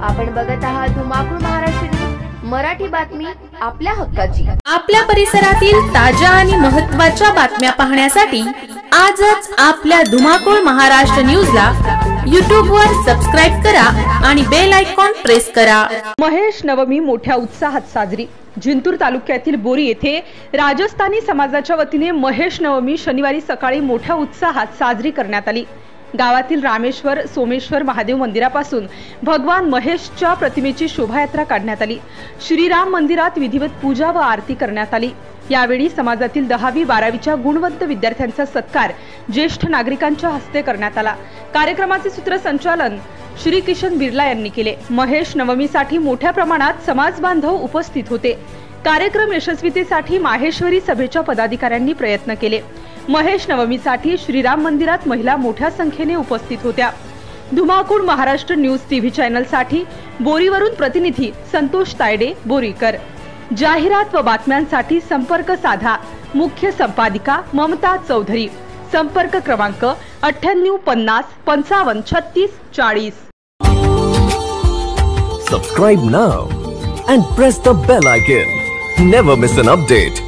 आपण बघत आहात धुमाकूळ महाराष्ट्र न्यूज, मराठी बातमी आपल्या हक्काची। आपल्या परिसरातील ताज्या आणि महत्त्वाच्या बातम्या पाहण्यासाठी आजच आपल्या धुमाकूळ महाराष्ट्र न्यूजला YouTube वर सबस्क्राइब करा आणि बेल आयकॉन प्रेस करा। महेश नवमी मोठ्या उत्साहात साजरी। जिंतूर तालुक्यातील बोरी येथे राजस्थानी समाजाच्या वतीने महेश नवमी शनिवारी सकाळी मोठ्या उत्साहात साजरी करण्यात आली। गावातील रामेश्वर सोमेश्वर महादेव मंदिरापासून भगवान महेशच्या प्रतिमेची शोभायात्रा काढण्यात आली। श्रीराम मंदिरात विधिवत पूजा व आरती करण्यात आली। यावेळी समाजातील 10वी 12वीच्या गुणवंत विद्यार्थ्यांचा सत्कार ज्येष्ठ नागरिकांच्या हस्ते करण्यात आला। कार्यक्रमाचे सूत्रसंचालन श्री किशन बिर्ला यांनी केले। महेश नवमीसाठी मोठ्या प्रमाणात समाज बांधव उपस्थित होते। कार्यक्रम यशस्वीतेसाठी माहेश्वरी सभेच्या पदाधिकाऱ्यांनी प्रयत्न केले। महेश नवमीसाठी श्रीराम मंदिरात महिला मोठ्या संख्येने उपस्थित होत्या। धुमाकूळ महाराष्ट्र न्यूज टीव्ही चॅनल साठी बोरीवरून प्रतिनिधी संतोष तायडे बोरीकर। जाहिरात व बातम्यांसाठी संपर्क साधा मुख्य संपादिका ममता चौधरी। संपर्क क्रमांक 9850 55 36 40। Subscribe now and press the bell icon. Never miss an update.